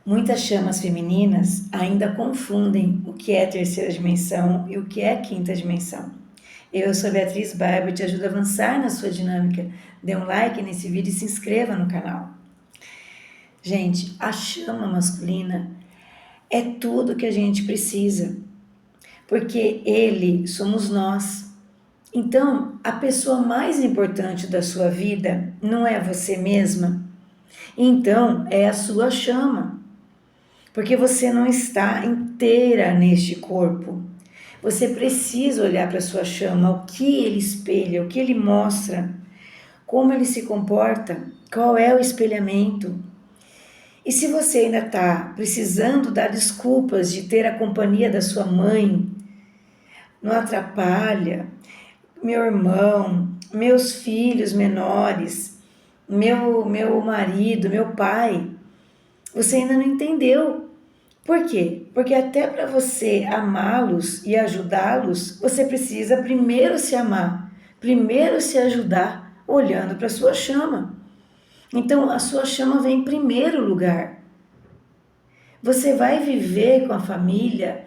Muitas chamas femininas ainda confundem o que é terceira dimensão e o que é quinta dimensão. Eu sou Beatriz Barber, te ajudo a avançar na sua dinâmica. Dê um like nesse vídeo e se inscreva no canal. Gente, a chama masculina é tudo que a gente precisa, porque ele somos nós. Então, a pessoa mais importante da sua vida não é você mesma? Então, é a sua chama. Porque você não está inteira neste corpo. Você precisa olhar para a sua chama, o que ele espelha, o que ele mostra, como ele se comporta, qual é o espelhamento. E se você ainda está precisando dar desculpas de ter a companhia da sua mãe, não atrapalha, meu irmão, meus filhos menores, meu marido, meu pai, você ainda não entendeu. Por quê? Porque até para você amá-los e ajudá-los, você precisa primeiro se amar, primeiro se ajudar, olhando para a sua chama. Então, a sua chama vem em primeiro lugar. Você vai viver com a família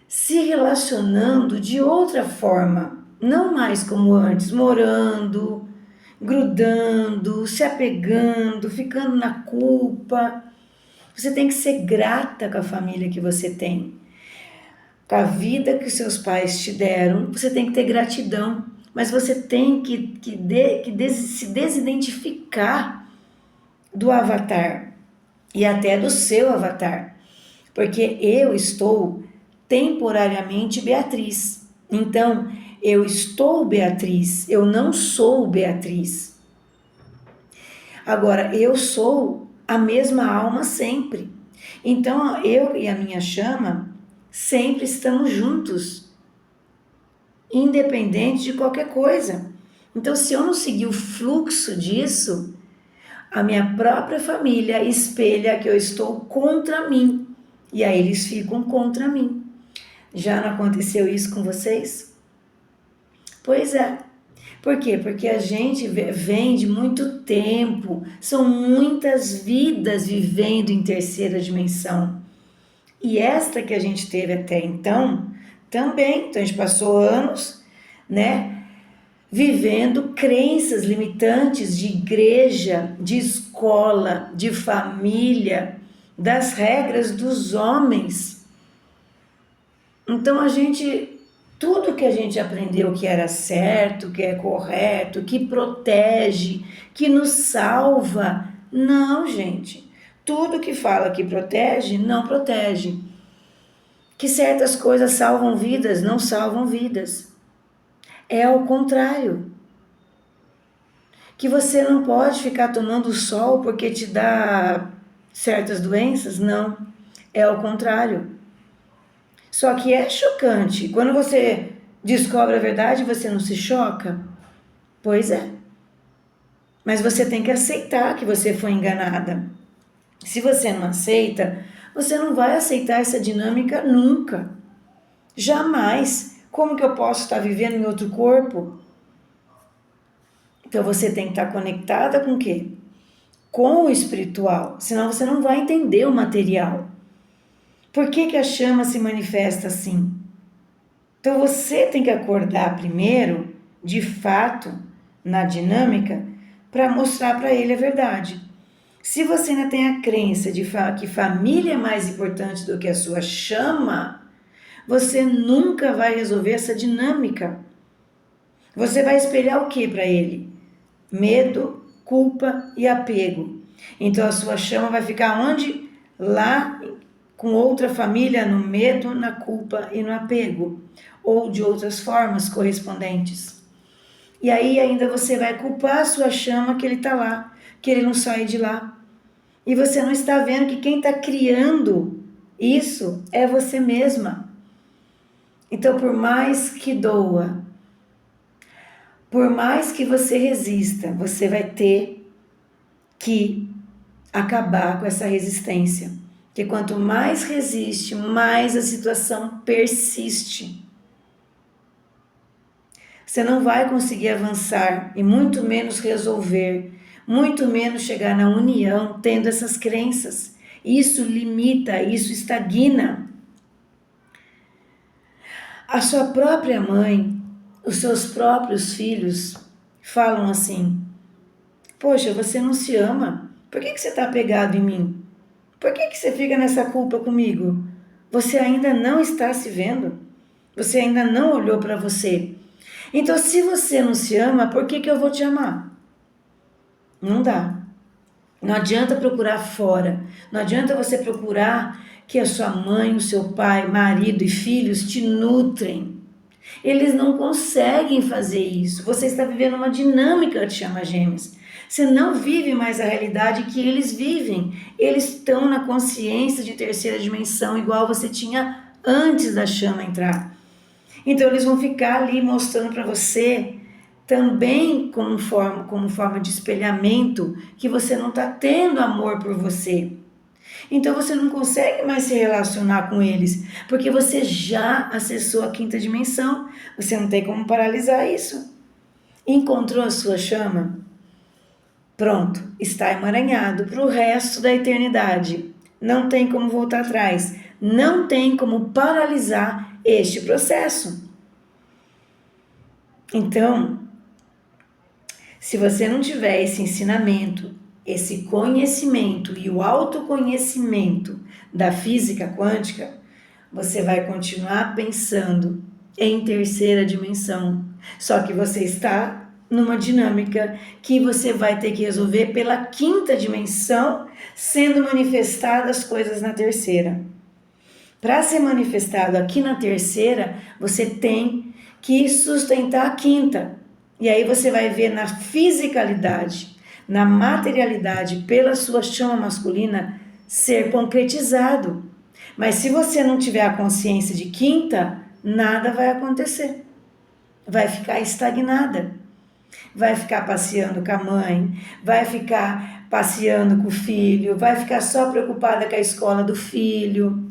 se relacionando de outra forma, não mais como antes, morando, grudando, se apegando, ficando na culpa. Você tem que ser grata com a família que você tem, com a vida que seus pais te deram. Você tem que ter gratidão, mas você tem que se desidentificar do avatar e até do seu avatar, porque eu estou temporariamente Beatriz. Então, eu estou Beatriz, eu não sou Beatriz. Agora, eu sou a mesma alma sempre. Então, eu e a minha chama sempre estamos juntos, independente de qualquer coisa. Então, se eu não seguir o fluxo disso, a minha própria família espelha que eu estou contra mim. E aí eles ficam contra mim. Já não aconteceu isso com vocês? Pois é. Por quê? Porque a gente vem de muito tempo, são muitas vidas vivendo em terceira dimensão. E esta que a gente teve até então, também. Então a gente passou anos, né, vivendo crenças limitantes de igreja, de escola, de família, das regras dos homens. Então tudo que a gente aprendeu que era certo, que é correto, que protege, que nos salva, não, gente. Tudo que fala que protege, não protege. Que certas coisas salvam vidas, não salvam vidas. É ao contrário. Que você não pode ficar tomando sol porque te dá certas doenças, não. É ao contrário. Só que é chocante. Quando você descobre a verdade, você não se choca? Pois é. Mas você tem que aceitar que você foi enganada. Se você não aceita, você não vai aceitar essa dinâmica nunca. Jamais. Como que eu posso estar vivendo em outro corpo? Então você tem que estar conectada com o quê? Com o espiritual. Senão você não vai entender o material. Por que a chama se manifesta assim? Então você tem que acordar primeiro, de fato, na dinâmica, para mostrar para ele a verdade. Se você ainda tem a crença de que família é mais importante do que a sua chama, você nunca vai resolver essa dinâmica. Você vai espelhar o que para ele? Medo, culpa e apego. Então a sua chama vai ficar onde? Lá com outra família, no medo, na culpa e no apego, ou de outras formas correspondentes. E aí ainda você vai culpar a sua chama que ele está lá, que ele não sai de lá. E você não está vendo que quem está criando isso é você mesma. Então, por mais que doa, por mais que você resista, você vai ter que acabar com essa resistência. Porque quanto mais resiste, mais a situação persiste. Você não vai conseguir avançar e muito menos resolver, muito menos chegar na união tendo essas crenças. Isso limita, isso estagna. A sua própria mãe, os seus próprios filhos falam assim: poxa, você não se ama? Por que você está apegado em mim? Por que você fica nessa culpa comigo? Você ainda não está se vendo? Você ainda não olhou para você? Então, se você não se ama, por que eu vou te amar? Não dá. Não adianta procurar fora. Não adianta você procurar que a sua mãe, o seu pai, marido e filhos te nutrem. Eles não conseguem fazer isso. Você está vivendo uma dinâmica de chama gêmeas. Você não vive mais a realidade que eles vivem. Eles estão na consciência de terceira dimensão, igual você tinha antes da chama entrar. Então eles vão ficar ali mostrando para você também como forma de espelhamento que você não está tendo amor por você. Então você não consegue mais se relacionar com eles, porque você já acessou a quinta dimensão. Você não tem como paralisar isso. Encontrou a sua chama? Pronto, está emaranhado para o resto da eternidade. Não tem como voltar atrás. Não tem como paralisar este processo. Então, se você não tiver esse ensinamento, esse conhecimento e o autoconhecimento da física quântica, você vai continuar pensando em terceira dimensão. Só que você está numa dinâmica que você vai ter que resolver pela quinta dimensão, sendo manifestadas as coisas na terceira. Para ser manifestado aqui na terceira, você tem que sustentar a quinta. E aí você vai ver na fisicalidade, na materialidade, pela sua chama masculina, ser concretizado. Mas se você não tiver a consciência de quinta, nada vai acontecer. Vai ficar estagnada. Vai ficar passeando com a mãe, vai ficar passeando com o filho, vai ficar só preocupada com a escola do filho.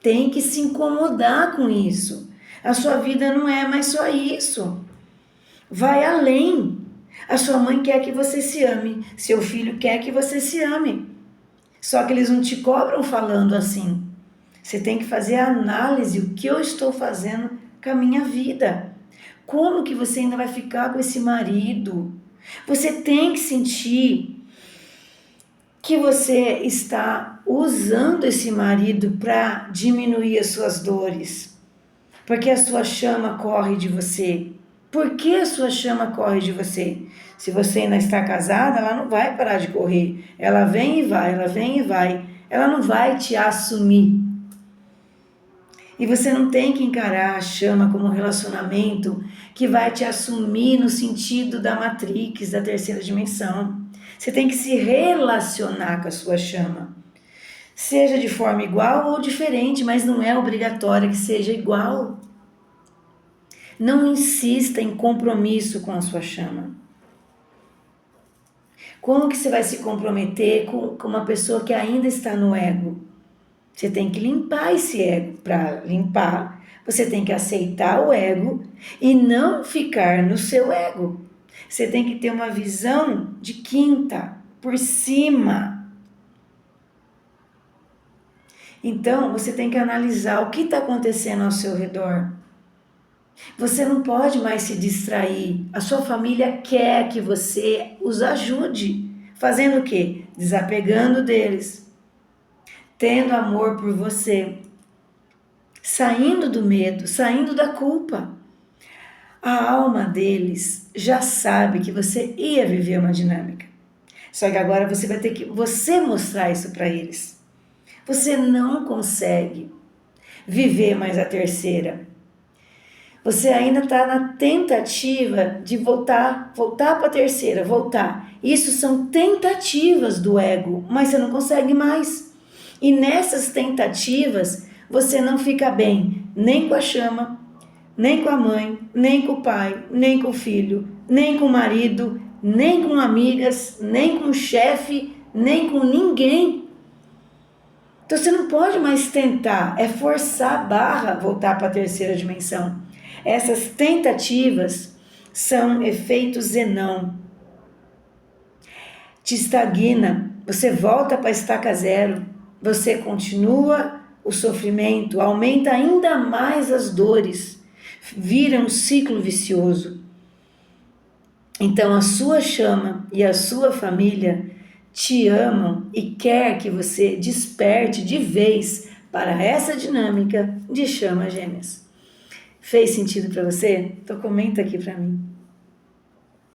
Tem que se incomodar com isso. A sua vida não é mais só isso. Vai além. A sua mãe quer que você se ame. Seu filho quer que você se ame. Só que eles não te cobram falando assim. Você tem que fazer a análise. O que eu estou fazendo com a minha vida? Como que você ainda vai ficar com esse marido? Você tem que sentir que você está usando esse marido para diminuir as suas dores. Porque a sua chama corre de você. Por que a sua chama corre de você? Se você ainda está casada, ela não vai parar de correr. Ela vem e vai, ela vem e vai. Ela não vai te assumir. E você não tem que encarar a chama como um relacionamento que vai te assumir no sentido da Matrix, da terceira dimensão. Você tem que se relacionar com a sua chama. Seja de forma igual ou diferente, mas não é obrigatório que seja igual. Não insista em compromisso com a sua chama. Como que você vai se comprometer com uma pessoa que ainda está no ego? Você tem que limpar esse ego. Para limpar, você tem que aceitar o ego e não ficar no seu ego. Você tem que ter uma visão de quinta, por cima. Então, você tem que analisar o que está acontecendo ao seu redor. Você não pode mais se distrair. A sua família quer que você os ajude. Fazendo o quê? Desapegando deles. Tendo amor por você. Saindo do medo, saindo da culpa. A alma deles já sabe que você ia viver uma dinâmica. Só que agora você vai ter que mostrar isso para eles. Você não consegue viver mais a terceira. Você ainda está na tentativa de voltar para a terceira, voltar. Isso são tentativas do ego, mas você não consegue mais. E nessas tentativas, você não fica bem nem com a chama, nem com a mãe, nem com o pai, nem com o filho, nem com o marido, nem com amigas, nem com o chefe, nem com ninguém. Então você não pode mais tentar, é forçar a barra voltar para a terceira dimensão. Essas tentativas são efeitos Zenão. te estagna, você volta para a estaca zero, você continua o sofrimento, aumenta ainda mais as dores, vira um ciclo vicioso. Então a sua chama e a sua família te amam e quer que você desperte de vez para essa dinâmica de chama gêmeas. Fez sentido para você? Então comenta aqui para mim.